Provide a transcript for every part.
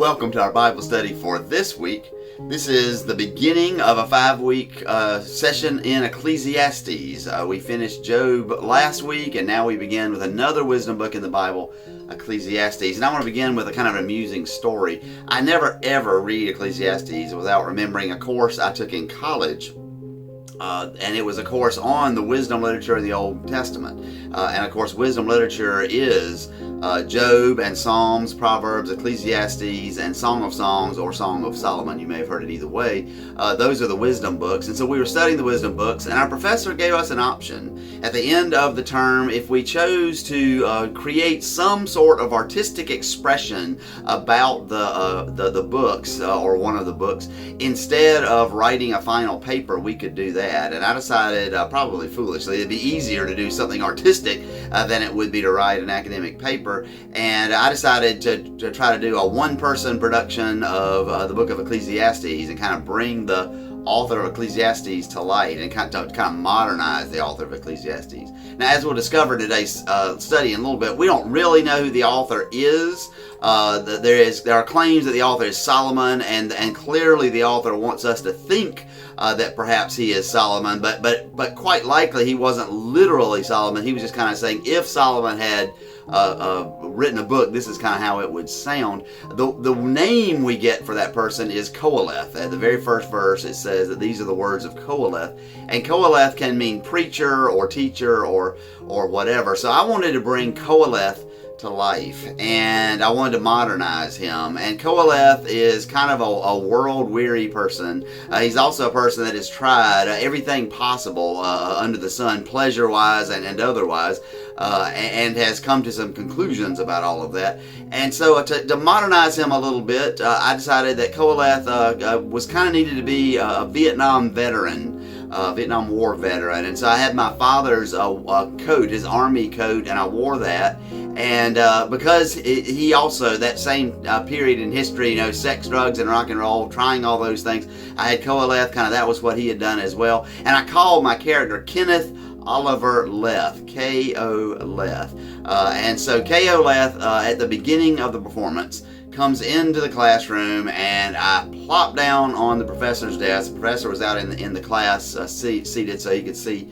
Welcome to our Bible study for this week. This is the beginning of a 5-week session in Ecclesiastes. We finished Job last week, and now we begin with another wisdom book in the Bible, Ecclesiastes. And I want to begin with a kind of amusing story. I never ever read Ecclesiastes without remembering a course I took in college. And it was a course on the wisdom literature in the Old Testament. And of course, wisdom literature is Job and Psalms, Proverbs, Ecclesiastes, and Song of Songs or Song of Solomon. You may have heard it either way. Those are the wisdom books. And so we were studying the wisdom books, and our professor gave us an option at the end of the term if we chose to create some sort of artistic expression about the books or one of the books. Instead of writing a final paper, we could do that. And I decided, probably foolishly, it'd be easier to do something artistic than it would be to write an academic paper. And I decided to try to do a one-person production of the book of Ecclesiastes and kind of bring the author of Ecclesiastes to light and kind of modernize the author of Ecclesiastes. Now, as we'll discover in today's study in a little bit, we don't really know who the author is. There are claims that the author is Solomon, and clearly the author wants us to think that perhaps he is Solomon, but quite likely he wasn't literally Solomon. He was just kind of saying if Solomon had written a book, this is kind of how it would sound. The name we get for that person is Qoheleth. At the very first verse, it says that these are the words of Qoheleth, and Qoheleth can mean preacher or teacher or whatever. So I wanted to bring Qoheleth to life, and I wanted to modernize him. And Qoheleth is kind of a world-weary person. He's also a person that has tried everything possible under the sun, pleasure-wise and otherwise, and has come to some conclusions about all of that. And so to modernize him a little bit, I decided that Qoheleth was kind of needed to be a Vietnam veteran. Vietnam War veteran. And so I had my father's coat, his army coat, and I wore that. And because he also, that same period in history, sex, drugs, and rock and roll, trying all those things, I had Qoheleth, kind of that was what he had done as well. And I called my character Kenneth Oliver Leth, K.O. Leth. And so K.O. Leth, at the beginning of the performance, comes into the classroom, and I plop down on the professor's desk. The professor was out in the class seated so he could see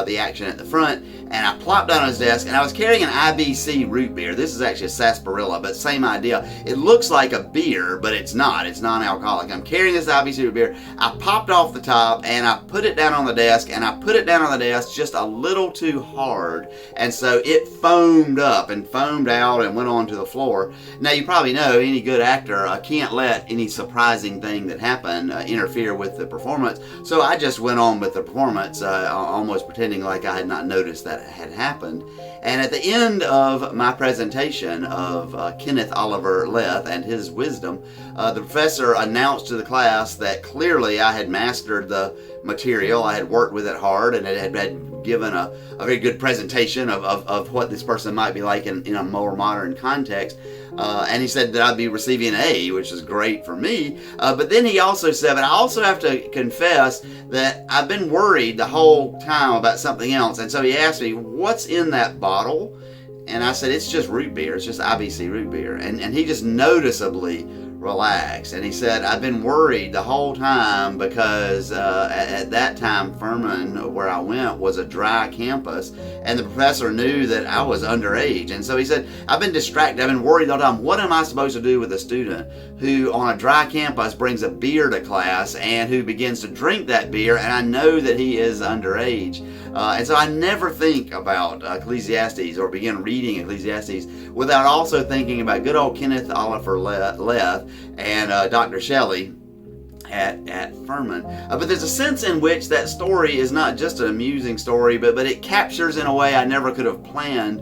the action at the front, and I plopped down on his desk, and I was carrying an IBC root beer. This is actually a sarsaparilla, but same idea. It looks like a beer, but it's not. It's non-alcoholic. I'm carrying this IBC root beer. I popped off the top, and I put it down on the desk, and I put it down on the desk just a little too hard, and so it foamed up and foamed out and went onto the floor. Now, you probably know any good actor can't let any surprising thing that happened interfere with the performance, so I just went on with the performance, almost pretending like I had not noticed that it had happened. And at the end of my presentation of Kenneth Oliver Leth and his wisdom, the professor announced to the class that clearly I had mastered the material. I had worked with it hard, and it had given a very good presentation of what this person might be like in a more modern context. And he said that I'd be receiving an A, which is great for me. But then he also said, but I also have to confess that I've been worried the whole time about something else. And so he asked me, what's in that bottle? And I said, it's just root beer. It's just IBC root beer. And he just noticeably relaxed. And he said, I've been worried the whole time because at that time, Furman, where I went, was a dry campus, and the professor knew that I was underage. And so he said, I've been distracted. I've been worried all the time. What am I supposed to do with a student who on a dry campus brings a beer to class and who begins to drink that beer, and I know that he is underage? And so I never think about Ecclesiastes or begin reading Ecclesiastes without also thinking about good old Kenneth Oliver Leth and Dr. Shelley at Furman. But there's a sense in which that story is not just an amusing story, but it captures in a way I never could have planned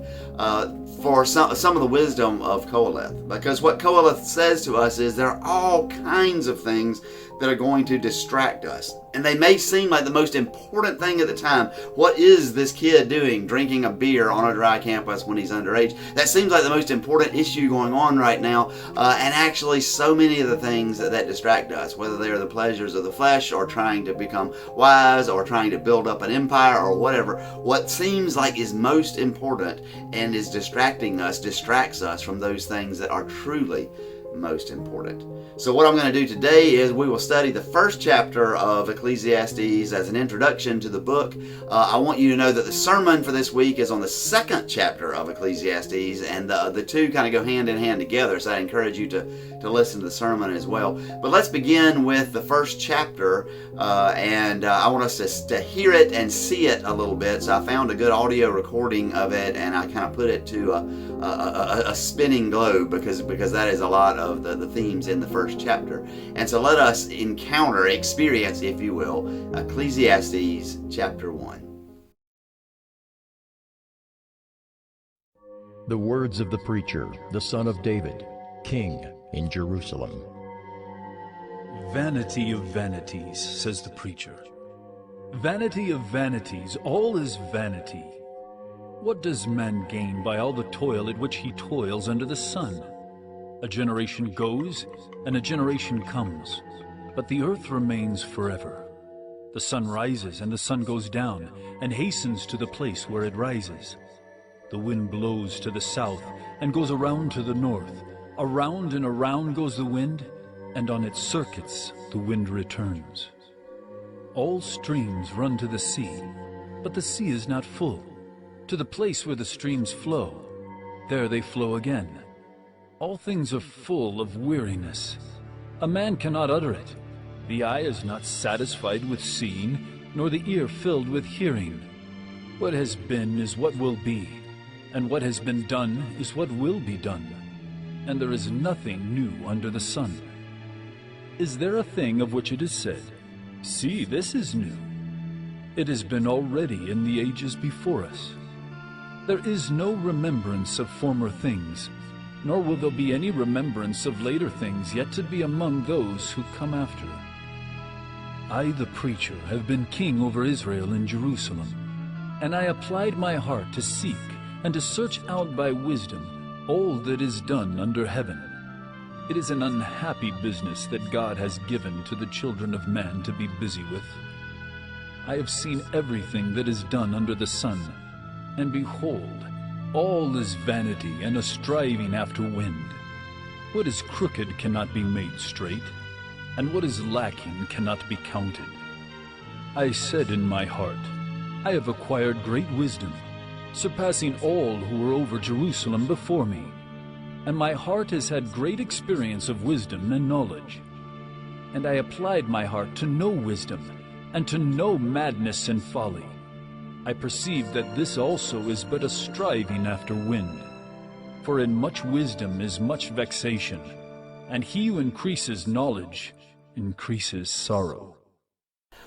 for some of the wisdom of Qoheleth. Because what Qoheleth says to us is there are all kinds of things that are going to distract us. And they may seem like the most important thing at the time. What is this kid doing, drinking a beer on a dry campus when he's underage? That seems like the most important issue going on right now. And actually, so many of the things that distract us, whether they're the pleasures of the flesh or trying to become wise or trying to build up an empire or whatever, what seems like is most important and is distracting us, distracts us from those things that are truly most important. So what I'm going to do today is we will study the first chapter of Ecclesiastes as an introduction to the book. I want you to know that the sermon for this week is on the second chapter of Ecclesiastes, and the two kind of go hand in hand together, so I encourage you to listen to the sermon as well. But let's begin with the first chapter, and I want us to hear it and see it a little bit. So I found a good audio recording of it, and I kind of put it to a spinning globe because that is a lot of the themes in the first chapter. And so let us experience, if you will, Ecclesiastes chapter 1. The words of the preacher, the son of David, king in Jerusalem. Vanity of vanities, says the preacher. Vanity of vanities, all is vanity. What does man gain by all the toil at which he toils under the sun? A generation goes, and a generation comes, but the earth remains forever. The sun rises, and the sun goes down, and hastens to the place where it rises. The wind blows to the south, and goes around to the north. Around and around goes the wind, and on its circuits the wind returns. All streams run to the sea, but the sea is not full. To the place where the streams flow, there they flow again. All things are full of weariness. A man cannot utter it. The eye is not satisfied with seeing, nor the ear filled with hearing. What has been is what will be, and what has been done is what will be done. And there is nothing new under the sun. Is there a thing of which it is said, "See, this is new"? It has been already in the ages before us. There is no remembrance of former things, nor will there be any remembrance of later things yet to be among those who come after. I, the preacher, have been king over Israel in Jerusalem, and I applied my heart to seek and to search out by wisdom all that is done under heaven. It is an unhappy business that God has given to the children of man to be busy with. I have seen everything that is done under the sun, and behold, all is vanity and a striving after wind. What is crooked cannot be made straight, and what is lacking cannot be counted. I said in my heart, I have acquired great wisdom, surpassing all who were over Jerusalem before me. And my heart has had great experience of wisdom and knowledge. And I applied my heart to know wisdom, and to know madness and folly. I perceive that this also is but a striving after wind. For in much wisdom is much vexation, and he who increases knowledge increases sorrow.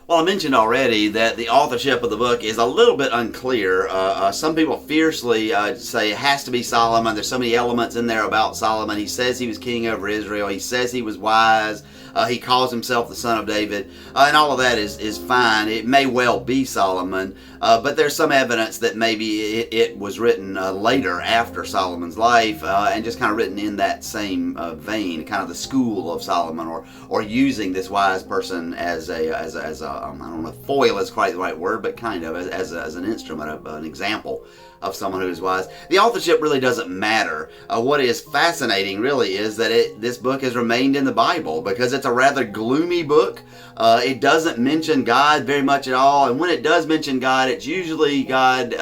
Well, I mentioned already that the authorship of the book is a little bit unclear. Some people fiercely say it has to be Solomon. There's so many elements in there about Solomon. He says he was king over Israel. He says he was wise. He calls himself the son of David. And all of that is fine. It may well be Solomon, but there's some evidence that maybe it was written later after Solomon's life and just kind of written in that same vein, kind of the school of Solomon, or using this wise person as a I don't know if foil is quite the right word, but kind of as an instrument, an example of someone who is wise. The authorship really doesn't matter. What is fascinating really is that this book has remained in the Bible because it's a rather gloomy book. It doesn't mention God very much at all, and when it does mention God, it's usually God,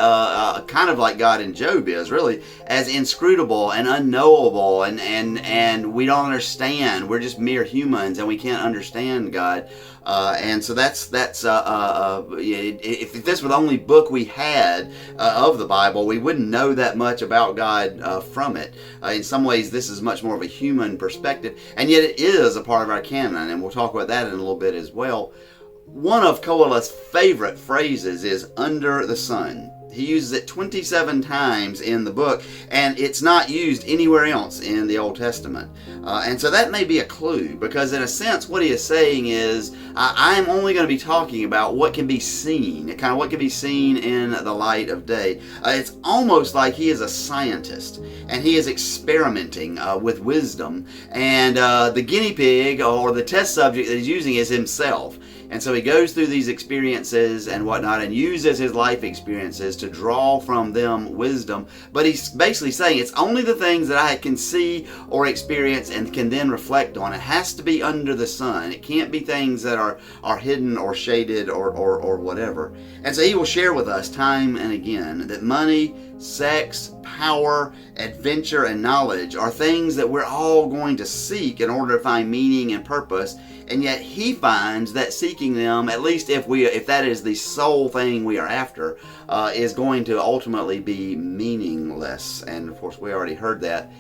kind of like God in Job is, really, as inscrutable and unknowable, and we don't understand. We're just mere humans, and we can't understand God. And so that's if this were the only book we had of the Bible, we wouldn't know that much about God from it. In some ways, this is much more of a human perspective, and yet it is a part of our canon, and we'll talk about that in a little bit as well. One of Coelho's favorite phrases is "under the sun." He uses it 27 times in the book, and it's not used anywhere else in the Old Testament. And so that may be a clue, because in a sense what he is saying is, I'm only going to be talking about what can be seen, kind of what can be seen in the light of day. It's almost like he is a scientist, and he is experimenting with wisdom, and the guinea pig or the test subject that he's using is himself. And so he goes through these experiences and whatnot and uses his life experiences to draw from them wisdom. But he's basically saying it's only the things that I can see or experience and can then reflect on. It has to be under the sun. It can't be things that are hidden or shaded or whatever. And so he will share with us time and again that money, sex, power, adventure, and knowledge are things that we're all going to seek in order to find meaning and purpose. And yet he finds that seeking them, at least if that is the sole thing we are after, is going to ultimately be meaningless. And of course we already heard that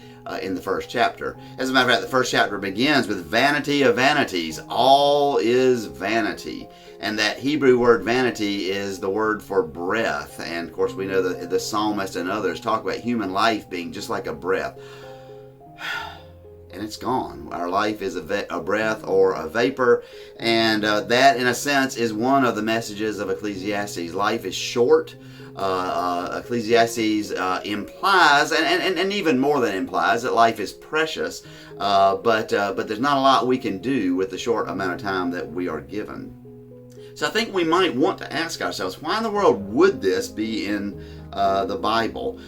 in the first chapter. As a matter of fact, the first chapter begins with vanity of vanities. All is vanity. And that Hebrew word vanity is the word for breath. And of course we know that the psalmist and others talk about human life being just like a breath. And it's gone. Our life is a breath or a vapor. And that, in a sense, is one of the messages of Ecclesiastes. Life is short. Ecclesiastes implies, and even more than implies, that life is precious. But there's not a lot we can do with the short amount of time that we are given. So I think we might want to ask ourselves, why in the world would this be in the Bible?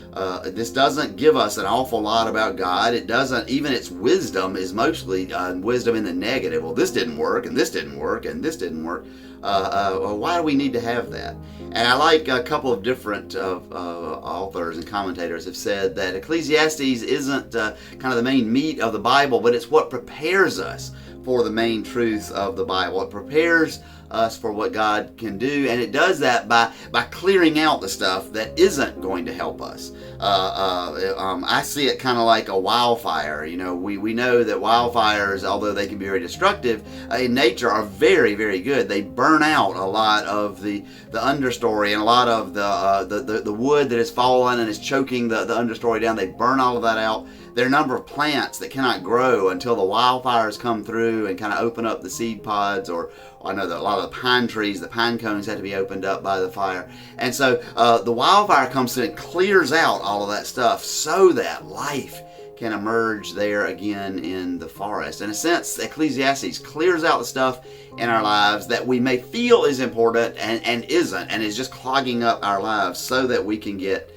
This doesn't give us an awful lot about God. It doesn't, even its wisdom is mostly wisdom in the negative. Well, this didn't work, and this didn't work, and this didn't work. Why do we need to have that? And I like a couple of different authors and commentators have said that Ecclesiastes isn't kind of the main meat of the Bible, but it's what prepares us for the main truth of the Bible. It prepares us for what God can do, and it does that by clearing out the stuff that isn't going to help us. I see it kind of like a wildfire. You know, we know that wildfires, although they can be very destructive in nature, are very, very good. They burn out a lot of the understory and a lot of the wood that has fallen and is choking the understory down. They burn all of that out. There are a number of plants that cannot grow until the wildfires come through and kind of open up the seed pods, or I know that a lot of the pine trees, the pine cones had to be opened up by the fire. And so the wildfire comes through and clears out all of that stuff so that life can emerge there again in the forest. In a sense, Ecclesiastes clears out the stuff in our lives that we may feel is important and isn't, and is just clogging up our lives so that we can get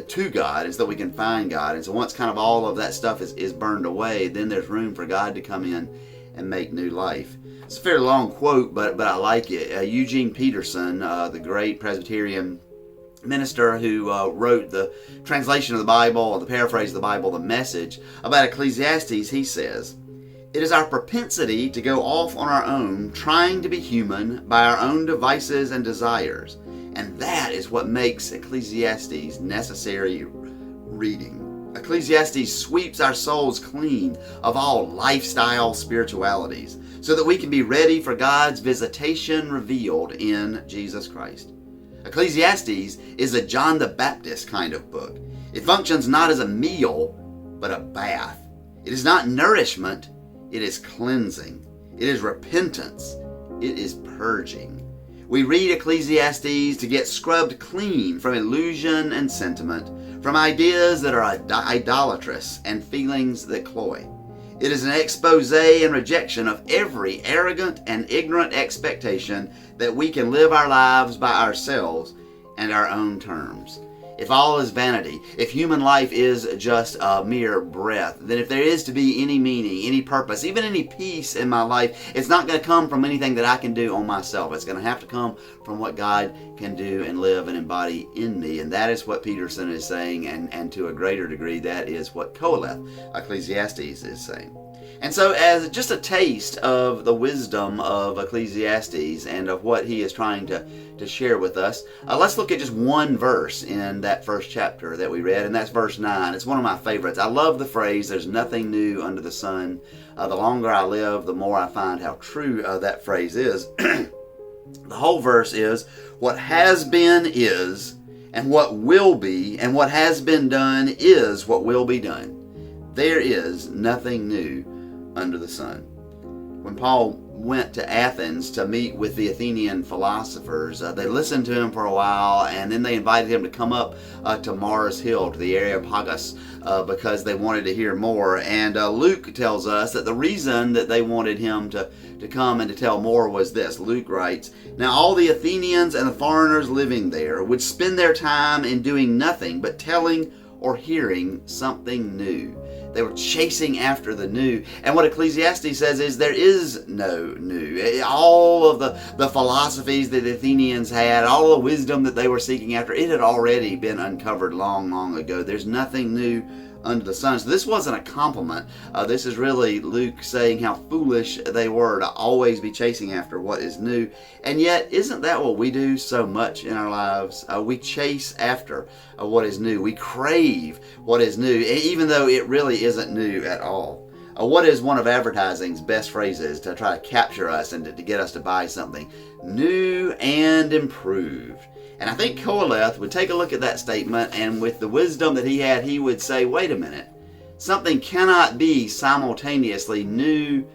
to God, and so we can find God. And so once kind of all of that stuff is burned away, then there's room for God to come in and make new life. It's a fairly long quote, but I like it. Eugene Peterson, the great Presbyterian minister who wrote the translation of the Bible, or the paraphrase of the Bible, The Message, about Ecclesiastes, he says, "It is our propensity to go off on our own, trying to be human by our own devices and desires. And that is what makes Ecclesiastes necessary reading. Ecclesiastes sweeps our souls clean of all lifestyle spiritualities so that we can be ready for God's visitation revealed in Jesus Christ. Ecclesiastes is a John the Baptist kind of book. It functions not as a meal, but a bath. It is not nourishment, it is cleansing. It is repentance. It is purging. We read Ecclesiastes to get scrubbed clean from illusion and sentiment, from ideas that are idolatrous and feelings that cloy. It is an expose and rejection of every arrogant and ignorant expectation that we can live our lives by ourselves and our own terms. If all is vanity, if human life is just a mere breath, then if there is to be any meaning, any purpose, even any peace in my life, it's not going to come from anything that I can do on myself. It's going to have to come from what God can do and live and embody in me. And that is what Peterson is saying, and to a greater degree, that is what Qoheleth, Ecclesiastes, is saying. And so, as just a taste of the wisdom of Ecclesiastes and of what he is trying to share with us, let's look at just one verse in that first chapter that we read, and that's verse 9. It's one of my favorites. I love the phrase, "There's nothing new under the sun." The longer I live, the more I find how true that phrase is. The whole verse is, "What has been is, and what will be, and what has been done is what will be done. There is nothing new under the sun." When Paul went to Athens to meet with the Athenian philosophers. They listened to him for a while, and then they invited him to come up to Mars Hill, to the Areopagus, because they wanted to hear more. And Luke tells us that the reason that they wanted him to come and to tell more was this. Luke writes, "Now all the Athenians and the foreigners living there would spend their time in doing nothing but telling or hearing something new." They were chasing after the new. And what Ecclesiastes says is there is no new. All of the philosophies that the Athenians had, all the wisdom that they were seeking after, it had already been uncovered long, long ago. There's nothing new under the sun. So this wasn't a compliment. This is really Luke saying how foolish they were to always be chasing after what is new. And yet, isn't that what we do so much in our lives? We chase after what is new. We crave what is new, even though it really isn't new at all. What is one of advertising's best phrases to try to capture us and to get us to buy something? New and improved. And I think Koheleth would take a look at that statement, and with the wisdom that he had, he would say, wait a minute, something cannot be simultaneously new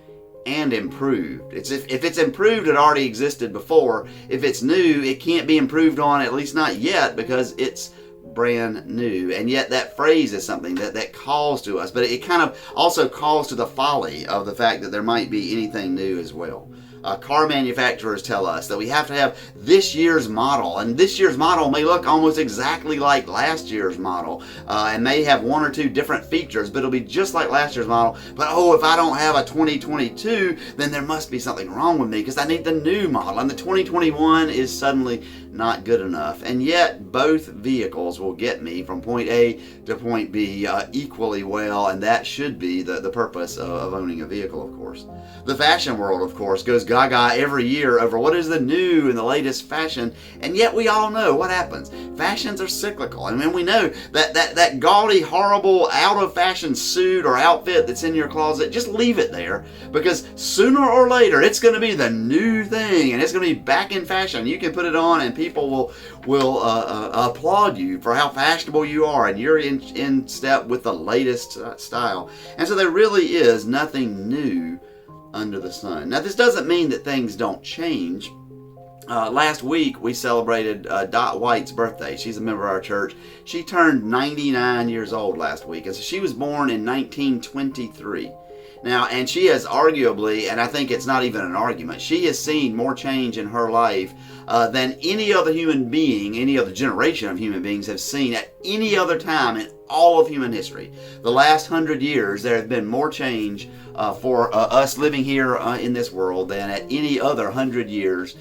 and improved. If it's improved, it already existed before. If it's new, it can't be improved on, at least not yet, because it's brand new. And yet that phrase is something that calls to us, but it kind of also calls to the folly of the fact that there might be anything new as well. Car manufacturers tell us that we have to have this year's model, and this year's model may look almost exactly like last year's model, and may have one or two different features, but it'll be just like last year's model. But if I don't have a 2022, then there must be something wrong with me, because I need the new model, and the 2021 is suddenly not good enough. And yet both vehicles will get me from point A to point B equally well, and that should be the purpose of owning a vehicle, of course. The fashion world, of course, goes gaga every year over what is the new and the latest fashion, and yet we all know what happens. Fashions are cyclical, and when we know that gaudy, horrible, out-of-fashion suit or outfit that's in your closet, just leave it there, because sooner or later it's going to be the new thing, and it's going to be back in fashion. You can put it on, and people will applaud you for how fashionable you are, and you're in step with the latest style. And so there really is nothing new under the sun. Now, this doesn't mean that things don't change. Last week we celebrated Dot White's birthday. She's a member of our church. She turned 99 years old last week, and so she was born in 1923. Now, and she has arguably, and I think it's not even an argument, she has seen more change in her life than any other human being, any other generation of human beings have seen at any other time in all of human history. The last 100 years, there have been more change for us living here in this world than at any other 100 years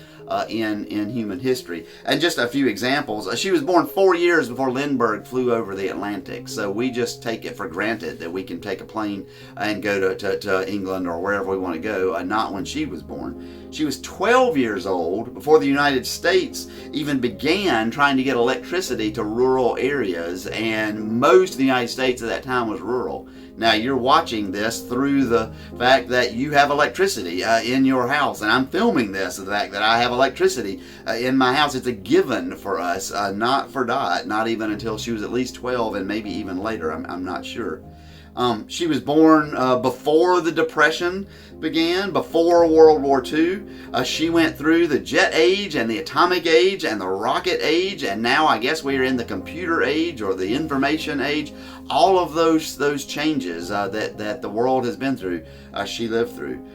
in human history. And just a few examples. She was born 4 years before Lindbergh flew over the Atlantic, so we just take it for granted that we can take a plane and go to England or wherever we want to go, not when she was born. She was 12 years old before the United States even began trying to get electricity to rural areas, and most of the United States at that time was rural. Now, you're watching this through the fact that you have electricity in your house, and I'm filming this, the fact that I have electricity in my house. It's a given for us, not for Dot, not even until she was at least 12, and maybe even later, I'm not sure. She was born before the Depression began, before World War II. She went through the jet age and the atomic age and the rocket age, and now I guess we are in the computer age or the information age. All of those changes that the world has been through, she lived through.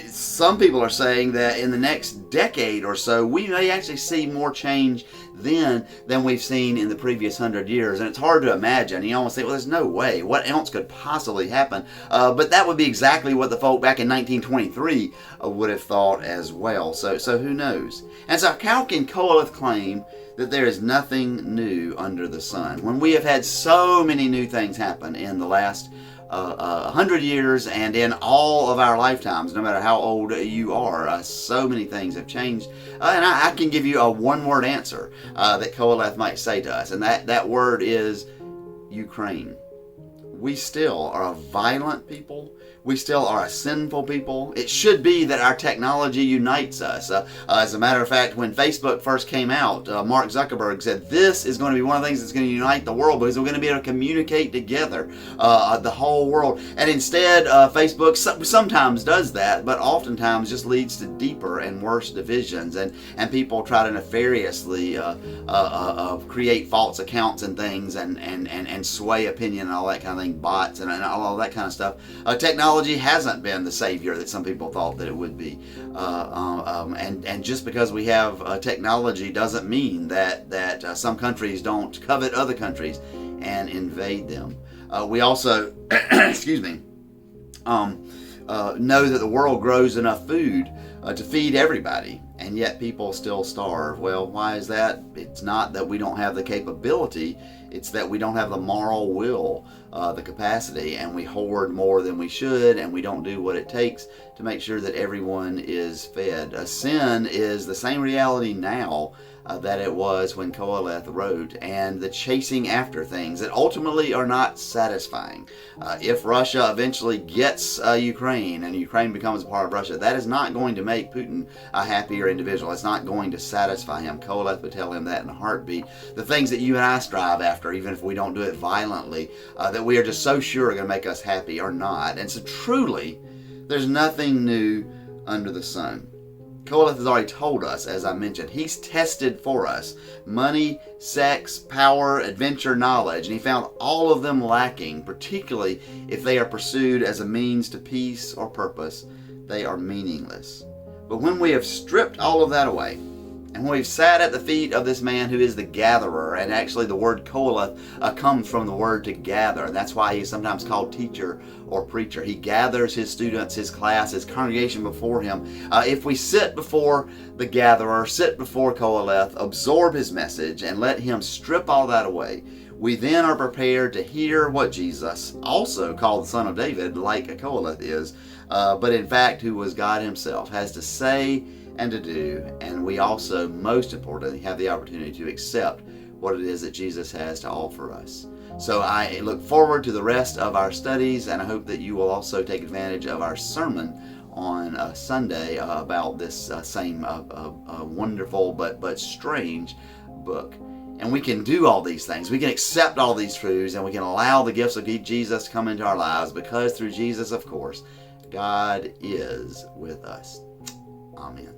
Some people are saying that in the next decade or so, we may actually see more change then than we've seen in the previous 100 years. And it's hard to imagine. You almost think, well, there's no way. What else could possibly happen? But that would be exactly what the folk back in 1923 would have thought as well. So who knows? And so how can Koheleth claim that there is nothing new under the sun when we have had so many new things happen in the last 100 years and in all of our lifetimes, no matter how old you are? So many things have changed. And I can give you a one-word answer that Koheleth might say to us, and that word is Ukraine. we still are a violent people. We still are a sinful people. It should be that our technology unites us. As a matter of fact, when Facebook first came out, Mark Zuckerberg said this is going to be one of the things that's going to unite the world, because we're going to be able to communicate together, the whole world. And instead, Facebook sometimes does that, but oftentimes just leads to deeper and worse divisions. And people try to nefariously create false accounts and things, and sway opinion and all that kind of thing, bots and all that kind of stuff. Technology hasn't been the savior that some people thought that it would be, and just because we have technology doesn't mean that some countries don't covet other countries and invade them. We also, excuse me, know that the world grows enough food to feed everybody, and yet people still starve. Well, why is that? It's not that we don't have the capability, it's that we don't have the moral will, the capacity, and we hoard more than we should, and we don't do what it takes to make sure that everyone is fed. Sin is the same reality now that it was when Qoheleth wrote, and the chasing after things that ultimately are not satisfying. If Russia eventually gets Ukraine, and Ukraine becomes a part of Russia, that is not going to make Putin a happier individual. It's not going to satisfy him. Qoheleth would tell him that in a heartbeat. The things that you and I strive after, even if we don't do it violently, that we are just so sure are going to make us happy, are not. And so truly, there's nothing new under the sun. Qoheleth has already told us, as I mentioned, he's tested for us money, sex, power, adventure, knowledge, and he found all of them lacking, particularly if they are pursued as a means to peace or purpose. They are meaningless. But when we have stripped all of that away, and when we've sat at the feet of this man who is the gatherer, and actually the word Qoheleth comes from the word to gather, and that's why he's sometimes called teacher or preacher. He gathers his students, his class, his congregation before him. If we sit before the gatherer, sit before Qoheleth, absorb his message, and let him strip all that away, we then are prepared to hear what Jesus, also called the Son of David, like Qoheleth is, but in fact who was God himself, has to say and to do. And we also, most importantly, have the opportunity to accept what it is that Jesus has to offer us. So I look forward to the rest of our studies, and I hope that you will also take advantage of our sermon on Sunday about this same wonderful but strange book. And we can do all these things. We can accept all these truths, and we can allow the gifts of Jesus to come into our lives, because through Jesus, of course, God is with us. Amen.